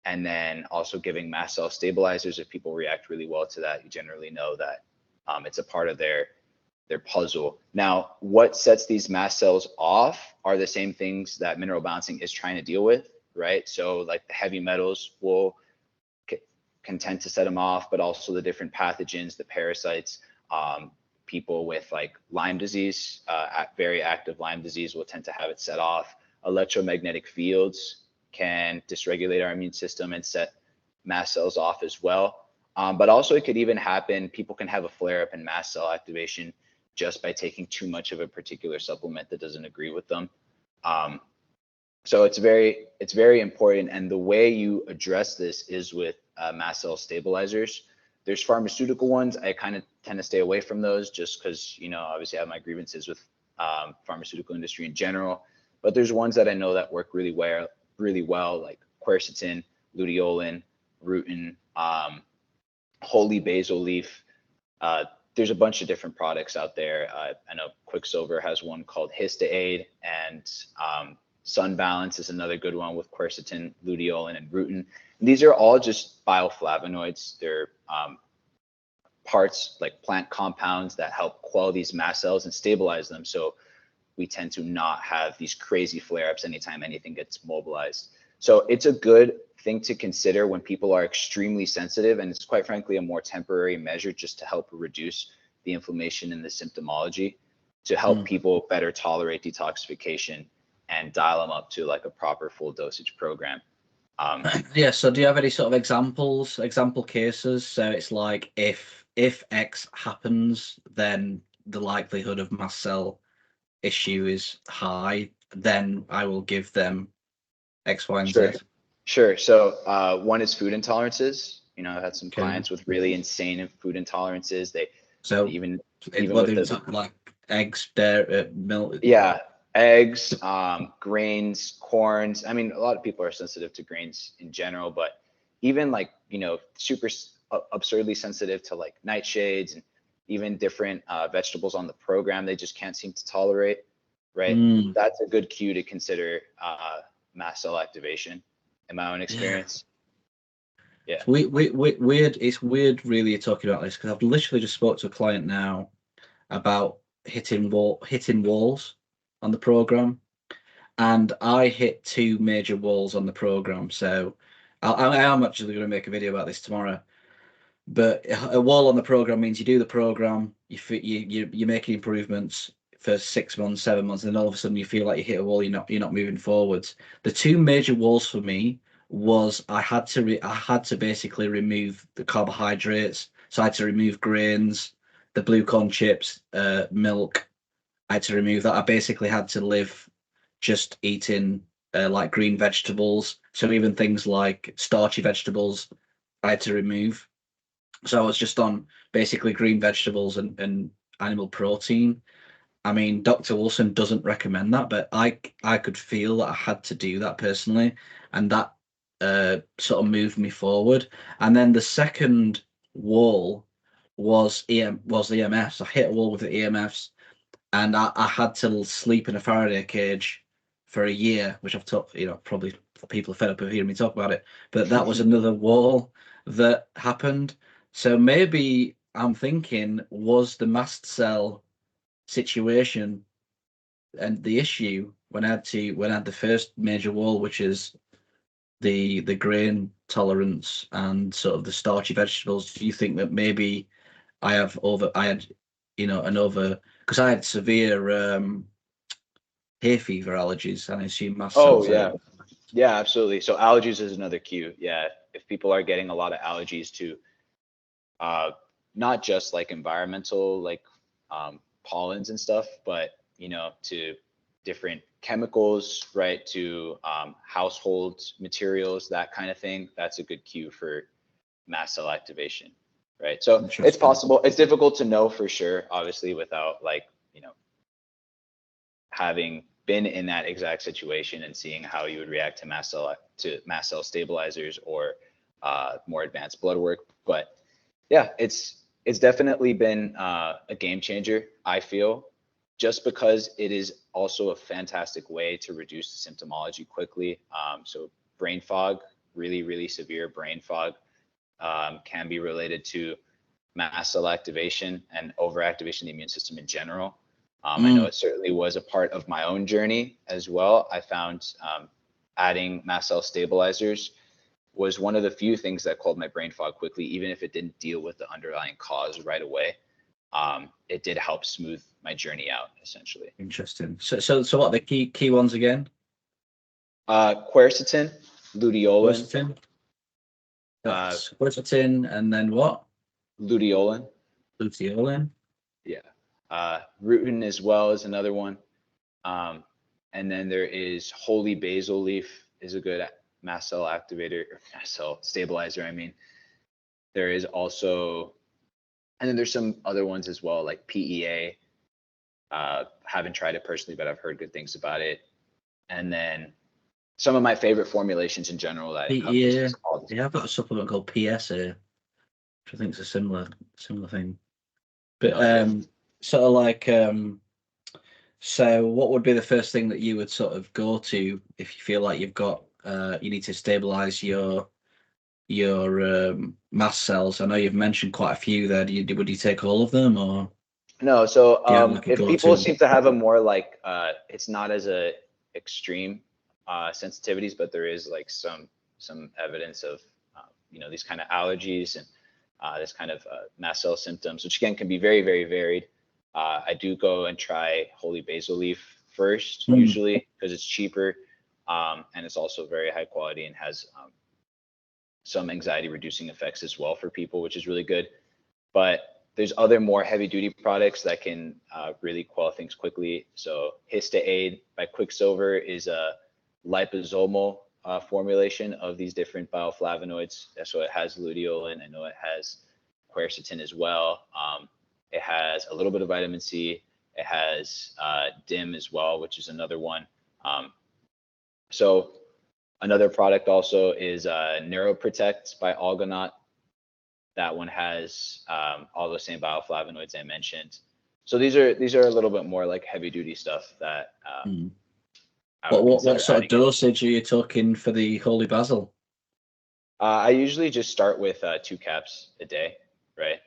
[SPEAKER 2] and then also giving mast cell stabilizers. If people react really well to that, you generally know that it's a part of their puzzle. Now, what sets these mast cells off are the same things that mineral balancing is trying to deal with, right? So like the heavy metals will can tend to set them off, but also the different pathogens, the parasites. People with like Lyme disease, very active Lyme disease, will tend to have it set off. Electromagnetic fields can dysregulate our immune system and set mast cells off as well. But also it could even happen, people can have a flare up in mast cell activation just by taking too much of a particular supplement that doesn't agree with them. So it's very important. And the way you address this is with mast cell stabilizers. There's pharmaceutical ones. I kind of tend to stay away from those just because, you know, obviously I have my grievances with pharmaceutical industry in general. But there's ones that I know that work really well, like quercetin, luteolin, rutin, holy basil leaf. There's a bunch of different products out there. I know Quicksilver has one called HistaAid, and Sun Balance is another good one with quercetin, luteolin, and rutin. And these are all just bioflavonoids. They're parts like plant compounds that help quell these mast cells and stabilize them. So we tend to not have these crazy flare-ups anytime anything gets mobilized. So it's a good thing to consider when people are extremely sensitive, and it's quite frankly a more temporary measure just to help reduce the inflammation and the symptomology, to help people better tolerate detoxification and dial them up to like a proper full dosage program.
[SPEAKER 1] Yeah, so do you have any sort of example cases? So it's like if X happens, then the likelihood of mast cell issue is high, then I will give them X, Y, and
[SPEAKER 2] Sure.
[SPEAKER 1] Z.
[SPEAKER 2] Sure. So one is food intolerances. You know, I've had some
[SPEAKER 1] Okay.
[SPEAKER 2] clients with really insane food intolerances. They
[SPEAKER 1] So
[SPEAKER 2] even
[SPEAKER 1] what
[SPEAKER 2] with
[SPEAKER 1] they like eggs, dairy, milk.
[SPEAKER 2] yeah, eggs, grains, corns. I mean, a lot of people are sensitive to grains in general, but even like, you know, super absurdly sensitive to like nightshades and even different vegetables on the program, they just can't seem to tolerate, right? That's a good cue to consider mast cell activation, in my own experience. Yeah.
[SPEAKER 1] So weird. It's weird, really, talking about this because I've literally just spoke to a client now about hitting walls on the program, and I hit two major walls on the program. So I am actually going to make a video about this tomorrow. But a wall on the program means you do the program, you're making improvements for 6 months, 7 months, and then all of a sudden you feel like you hit a wall. You're not moving forwards. The two major walls for me was I had to basically remove the carbohydrates. So I had to remove grains, the blue corn chips, milk. I had to remove that. I basically had to live just eating like green vegetables. So even things like starchy vegetables, I had to remove. So I was just on basically green vegetables and animal protein. I mean, Dr. Wilson doesn't recommend that, but I could feel that I had to do that personally, and that sort of moved me forward. And then the second wall was EMFs. I hit a wall with the EMFs, and I had to sleep in a Faraday cage for a year, which I've talked, probably people are fed up of hearing me talk about it, but that was another wall that happened. So maybe I'm thinking, was the mast cell situation and the issue when I had the first major wall, which is the grain tolerance and sort of the starchy vegetables. Do you think that maybe I had because I had severe hay fever allergies, and I assume mast cells
[SPEAKER 2] Yeah, absolutely. So allergies is another cue. Yeah, if people are getting a lot of allergies to not just like environmental like pollens and stuff, but to different chemicals, right, to household materials, that kind of thing, that's a good cue for mast cell activation, right? So it's possible. It's difficult to know for sure, obviously, without like having been in that exact situation and seeing how you would react to mast cell stabilizers or more advanced blood work. But yeah, it's definitely been a game changer, I feel, just because it is also a fantastic way to reduce the symptomology quickly. So brain fog really, really severe brain fog can be related to mast cell activation and overactivation of the immune system in general. I know it certainly was a part of my own journey as well. I found adding mast cell stabilizers was one of the few things that quelled my brain fog quickly, even if it didn't deal with the underlying cause right away. It did help smooth my journey out, essentially.
[SPEAKER 1] Interesting. So what are the key ones again?
[SPEAKER 2] Quercetin, luteolin.
[SPEAKER 1] Quercetin, and then what?
[SPEAKER 2] Luteolin.
[SPEAKER 1] Luteolin.
[SPEAKER 2] Yeah. Rutin as well is another one. And then there is holy basil leaf is a good mast cell activator, or mast cell stabilizer, I mean. There is also, and then there's some other ones as well, like PEA. Haven't tried it personally, but I've heard good things about it. And then some of my favorite formulations in general that
[SPEAKER 1] PEA. Yeah, I've got a supplement called Peche, which I think is a similar thing. But sort of like, so what would be the first thing that you would sort of go to if you feel like you've got you need to stabilize your mast cells? I know you've mentioned quite a few there. Would you take all of them, or
[SPEAKER 2] no? So
[SPEAKER 1] like
[SPEAKER 2] if people seem to have a more like it's not as a extreme sensitivities, but there is like some evidence of these kind of allergies and this kind of mast cell symptoms, which again can be very, very varied. I do go and try holy basil leaf first, usually, because it's cheaper, and it's also very high quality and has some anxiety reducing effects as well for people, which is really good. But there's other more heavy duty products that can really quell things quickly. So HTMA by Quicksilver is a liposomal formulation of these different bioflavonoids. So it has luteolin. I know it has quercetin as well. It has a little bit of vitamin C. It has DIM as well, which is another one. So another product also is Neuroprotect by Algonaut. That one has all the same bioflavonoids I mentioned. So these are a little bit more like heavy duty stuff that.
[SPEAKER 1] What sort of dosage are you talking for the holy basil?
[SPEAKER 2] I usually just start with 2 caps a day, right?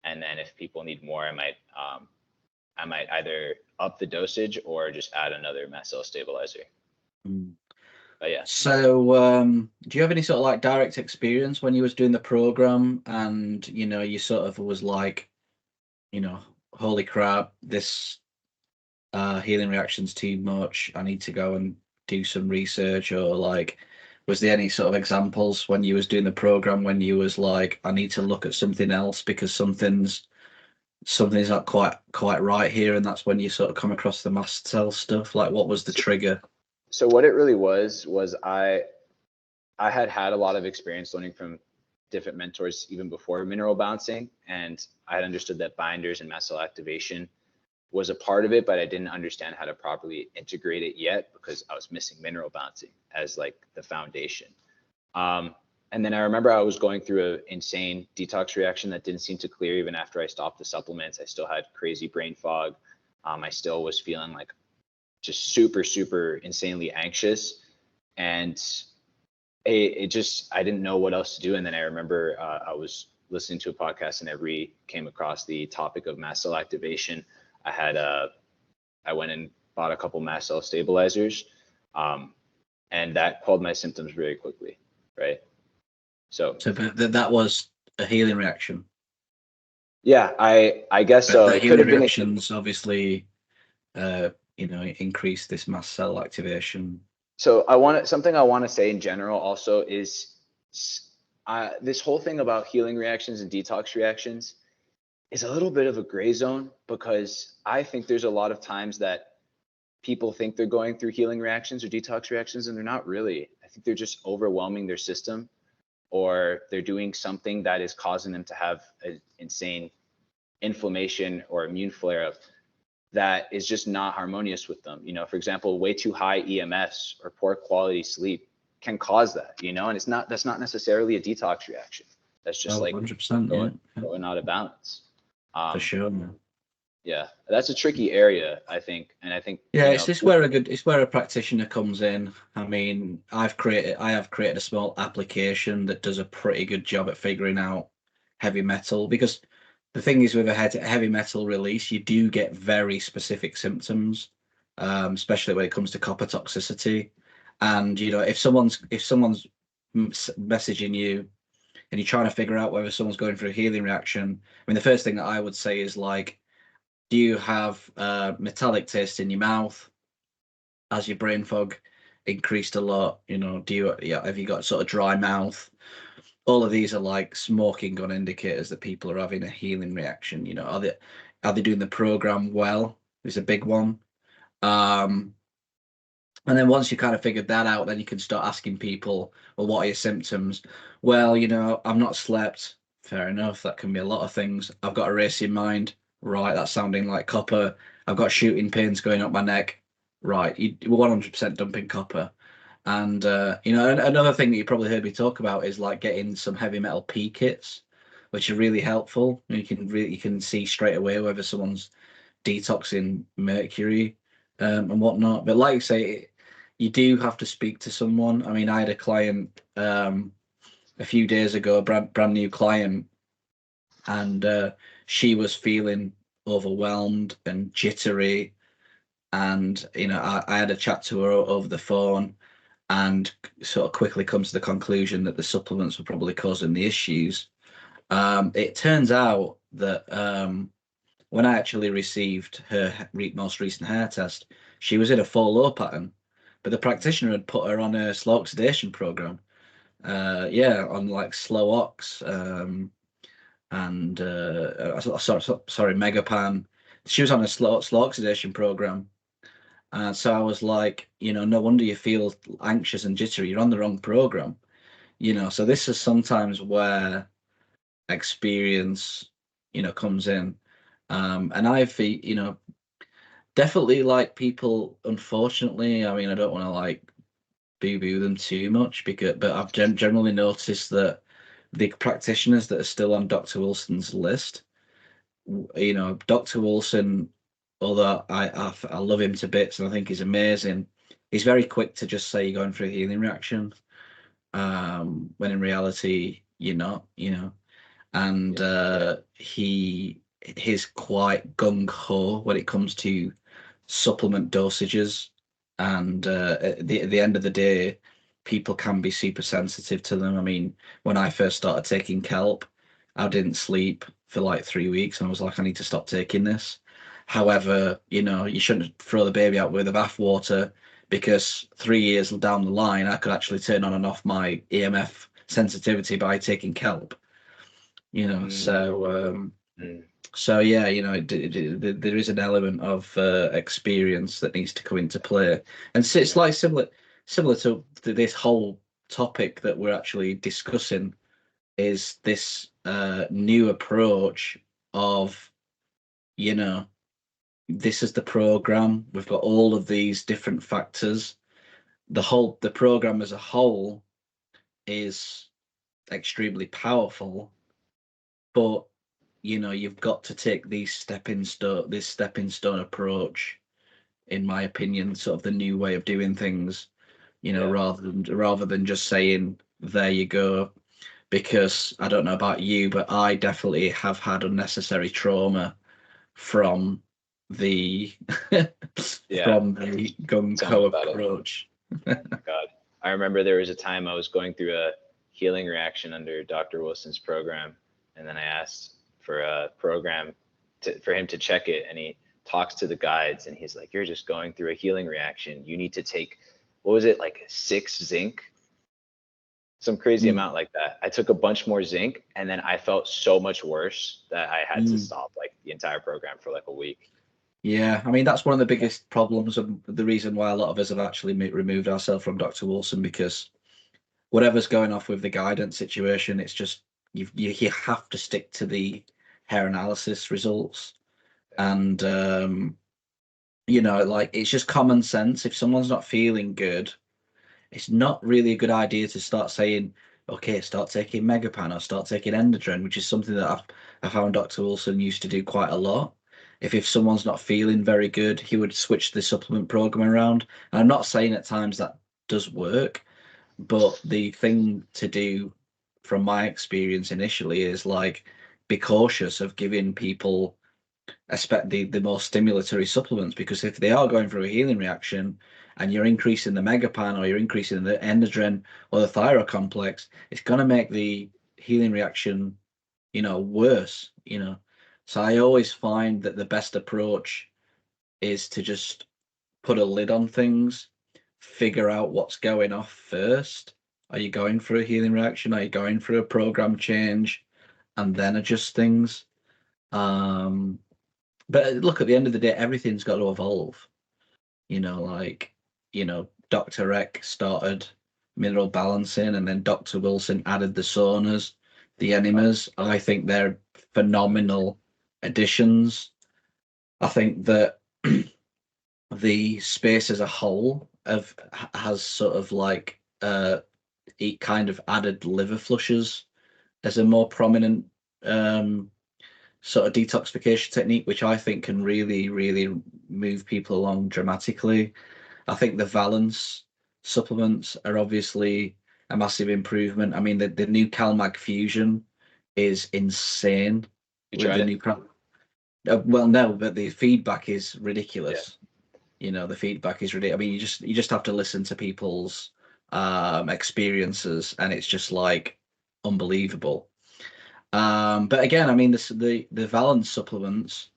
[SPEAKER 2] And then if people need more, I might either up the dosage or just add another mast cell stabilizer. But yeah.
[SPEAKER 1] So do you have any sort of like direct experience when you was doing the program, and you sort of was like, holy crap, this healing reaction's too much, I need to go and do some research? Or like, was there any sort of examples when you was doing the program when you was like, I need to look at something else because something's not quite right here, and that's when you sort of come across the mast cell stuff? Like, what was the trigger?
[SPEAKER 2] So what it really was I had a lot of experience learning from different mentors even before mineral balancing, and I had understood that binders and mast cell activation was a part of it, but I didn't understand how to properly integrate it yet because I was missing mineral balancing as like the foundation. And then I remember I was going through an insane detox reaction that didn't seem to clear even after I stopped the supplements. I still had crazy brain fog. I still was feeling like just super, super insanely anxious. And I didn't know what else to do. And then I remember I was listening to a podcast and I came across the topic of mast cell activation. I went and bought a couple mast cell stabilizers, and that quelled my symptoms very quickly, right? So
[SPEAKER 1] that was a healing reaction.
[SPEAKER 2] Yeah, I guess so.
[SPEAKER 1] The healing reactions obviously, increase this mast cell activation.
[SPEAKER 2] So something I want to say in general also is this whole thing about healing reactions and detox reactions is a little bit of a gray zone, because I think there's a lot of times that people think they're going through healing reactions or detox reactions, and they're not really. I think they're just overwhelming their system, or they're doing something that is causing them to have an insane inflammation or immune flare-up that is just not harmonious with them. For example, way too high EMFs or poor quality sleep can cause that, and that's not necessarily a detox reaction. That's just
[SPEAKER 1] 100%,
[SPEAKER 2] going out of balance.
[SPEAKER 1] For sure, man.
[SPEAKER 2] Yeah, that's a tricky area, I think, and I think
[SPEAKER 1] Yeah, it's where a practitioner comes in. I mean, I have created a small application that does a pretty good job at figuring out heavy metal, because the thing is with a heavy metal release, you do get very specific symptoms, especially when it comes to copper toxicity. And if someone's messaging you and you're trying to figure out whether someone's going through a healing reaction, I mean, the first thing that I would say is like, do you have metallic taste in your mouth? Has your brain fog increased a lot? Have you got sort of dry mouth? All of these are like smoking gun indicators that people are having a healing reaction. Are they doing the program well? Is a big one. And then once you kind of figured that out, then you can start asking people, well, what are your symptoms? Well, I've not slept. Fair enough. That can be a lot of things. I've got a racing mind. Right, that's sounding like copper. I've got shooting pains going up my neck. Right, you're 100% dumping copper. And another thing that you probably heard me talk about is like getting some heavy metal P kits, which are really helpful. You can see straight away whether someone's detoxing mercury and whatnot. But like you say, you do have to speak to someone. I mean, I had a client a few days ago, a brand new client, and she was feeling overwhelmed and jittery. And I had a chat to her over the phone, and sort of quickly come to the conclusion that the supplements were probably causing the issues. It turns out that when I actually received her most recent hair test, she was in a 4-low pattern, but the practitioner had put her on a slow oxidation program. On like slow ox, and sorry, Megapan. She was on a slow oxidation program. So I was like, no wonder you feel anxious and jittery. You're on the wrong program. So this is sometimes where experience, comes in. And I've, definitely like people, unfortunately, I mean, I don't want to like boo-boo them too much, but I've generally noticed that the practitioners that are still on Dr. Wilson's list, Dr. Wilson, although I love him to bits and I think he's amazing, he's very quick to just say you're going through a healing reaction, when in reality you're not, and he's quite gung-ho when it comes to supplement dosages, and at the end of the day, people can be super sensitive to them. I mean, when I first started taking kelp, I didn't sleep for like 3 weeks, and I was like, I need to stop taking this. However, you shouldn't throw the baby out with the bathwater, because 3 years down the line, I could actually turn on and off my EMF sensitivity by taking kelp. So yeah, there is an element of experience that needs to come into play, and so it's like similar to this whole topic that we're actually discussing, is this new approach of, this is the program. We've got all of these different factors. The program as a whole is extremely powerful, but you've got to take this stepping stone approach, in my opinion, sort of the new way of doing things, rather than just saying, there you go. Because I don't know about you, but I definitely have had unnecessary trauma from the from the gung-ho approach.
[SPEAKER 2] God, I remember there was a time I was going through a healing reaction under Dr. Wilson's program, and then I asked for a program for him to check it, and he talks to the guides, and he's like, you're just going through a healing reaction. You need to take, what was it, like 6 zinc? Some crazy amount like that. I took a bunch more zinc, and then I felt so much worse that I had to stop like the entire program for like a week.
[SPEAKER 1] Yeah, I mean, that's one of the biggest problems, and the reason why a lot of us have actually removed ourselves from Dr. Wilson, because whatever's going off with the guidance situation, it's just you have to stick to the hair analysis results. And like, it's just common sense. If someone's not feeling good, it's not really a good idea to start saying, okay, start taking Megapan or start taking Endodrin, which is something that I found Dr. Wilson used to do quite a lot. if someone's not feeling very good, he would switch the supplement program around. And I'm not saying at times that does work, but the thing to do from my experience initially is like be cautious of giving people the more stimulatory supplements, because if they are going through a healing reaction and you're increasing the megapan or you're increasing the endodrin or the thyroid complex, it's going to make the healing reaction, worse, So I always find that the best approach is to just put a lid on things, figure out what's going off first. Are you going through a healing reaction? Are you going through a program change? And then adjust things. But look, at the end of the day, everything's got to evolve. Dr. Eck started mineral balancing, and then Dr. Wilson added the saunas, the enemas. I think they're phenomenal additions. I think that the space as a whole has sort of like it kind of added liver flushes as a more prominent sort of detoxification technique, which I think can really, really move people along dramatically. I think the Valence supplements are obviously a massive improvement. I mean, the new CalMag Fusion is insane.
[SPEAKER 2] You tried it?
[SPEAKER 1] New well, no, but the feedback is ridiculous. Yeah. The feedback is ridiculous. I mean, you just have to listen to people's experiences, and it's just like unbelievable. But again, I mean, the Valence supplements,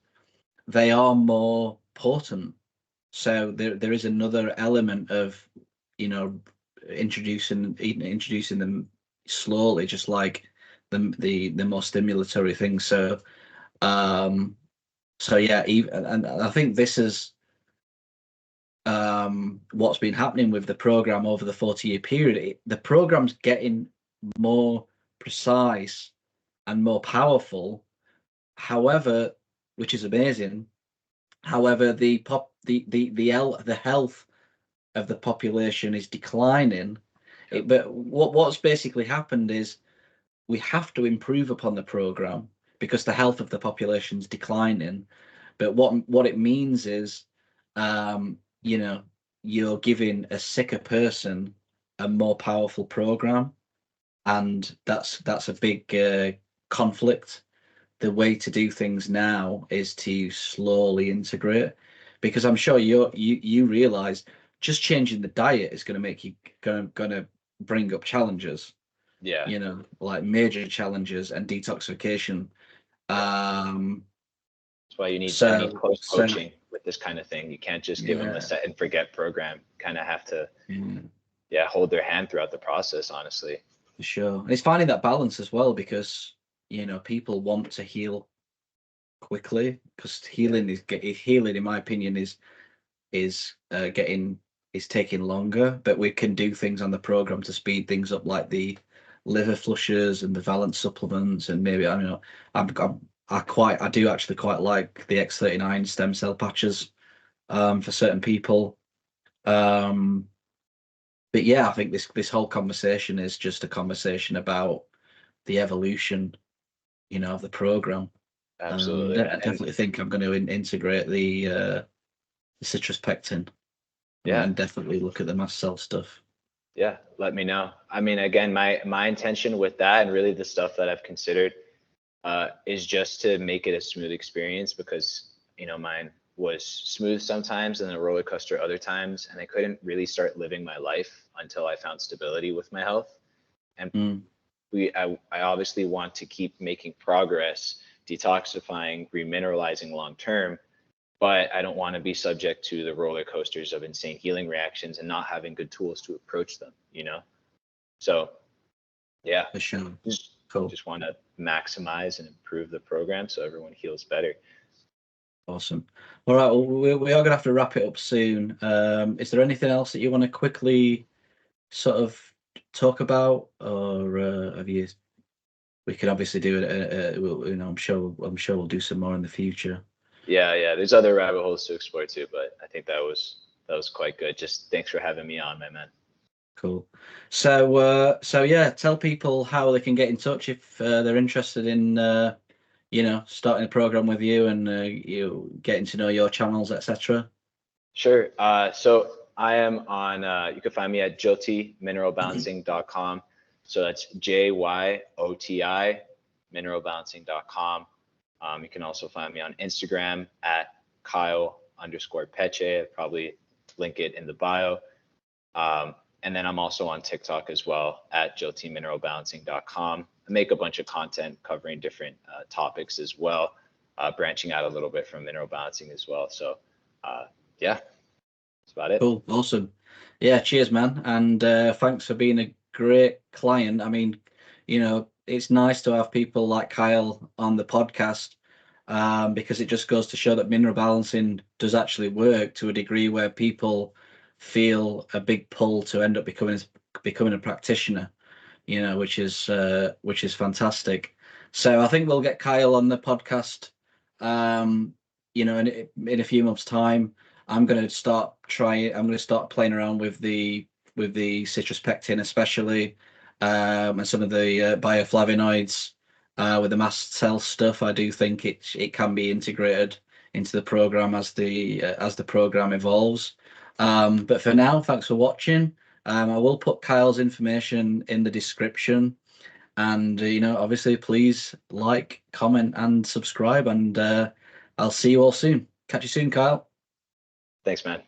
[SPEAKER 1] they are more potent. So there is another element of, introducing them slowly, just like the more stimulatory things. So yeah, and I think this is what's been happening with the program over the 40-year period. The program's getting more precise and more powerful. However, which is amazing. However, the health of the population is declining. But what's basically happened is we have to improve upon the program because the health of the population is declining. But what it means is, you're giving a sicker person a more powerful program, and that's a big conflict. The way to do things now is to slowly integrate, because I'm sure you realize just changing the diet is going to make you going to bring up challenges.
[SPEAKER 2] Yeah.
[SPEAKER 1] Like major challenges and detoxification.
[SPEAKER 2] That's why you need close coaching with this kind of thing. You can't just give them a set and forget program. Kind of have to hold their hand throughout the process, honestly.
[SPEAKER 1] For sure. And it's finding that balance as well, because people want to heal quickly, because healing in my opinion is taking longer, but we can do things on the program to speed things up, like the liver flushes and the Valence supplements, and maybe I do actually quite like the X39 stem cell patches for certain people. But yeah, I think this whole conversation is just a conversation about the evolution, of the program.
[SPEAKER 2] Absolutely.
[SPEAKER 1] I definitely think I'm going to integrate the citrus pectin.
[SPEAKER 2] Yeah.
[SPEAKER 1] And definitely look at the mast cell stuff.
[SPEAKER 2] Yeah, let me know. I mean, again, my intention with that, and really the stuff that I've considered, is just to make it a smooth experience, because mine was smooth sometimes and a roller coaster other times, and I couldn't really start living my life until I found stability with my health. And I obviously want to keep making progress, detoxifying, remineralizing long term, but I don't want to be subject to the roller coasters of insane healing reactions and not having good tools to approach them, So yeah,
[SPEAKER 1] for sure.
[SPEAKER 2] Just want to maximize and improve the program so everyone heals better.
[SPEAKER 1] Awesome. All right, well, we are going to have to wrap it up soon. Is there anything else that you want to quickly sort of talk about, or have you? We can obviously do it. I'm sure we'll do some more in the future.
[SPEAKER 2] Yeah. There's other rabbit holes to explore too, but I think that was quite good. Just thanks for having me on, my man.
[SPEAKER 1] Cool. So yeah, tell people how they can get in touch if they're interested in starting a program with you and you getting to know your channels, etc.
[SPEAKER 2] Sure. So I am on, you can find me at jyotimineralbalancing.com. So that's JYOTI mineralbalancing.com. You can also find me on Instagram at Kyle_Peche. I'll probably link it in the bio. And then I'm also on TikTok as well at jyotimineralbalancing.com. I make a bunch of content covering different topics as well, branching out a little bit from mineral balancing as well. So yeah, that's about it.
[SPEAKER 1] Cool, awesome. Yeah, cheers, man, and thanks for being a great client. I mean, it's nice to have people like Kyle on the podcast, because it just goes to show that mineral balancing does actually work to a degree where people feel a big pull to end up becoming a practitioner, which is fantastic. So I think we'll get Kyle on the podcast, in a few months' time. I'm going to start playing around with the citrus pectin, especially, and some of the bioflavonoids, with the mast cell stuff. I do think it can be integrated into the program as the program evolves. But for now, thanks for watching. I will put Kyle's information in the description, and obviously, please like, comment, and subscribe. And I'll see you all soon. Catch you soon, Kyle.
[SPEAKER 2] Thanks, man.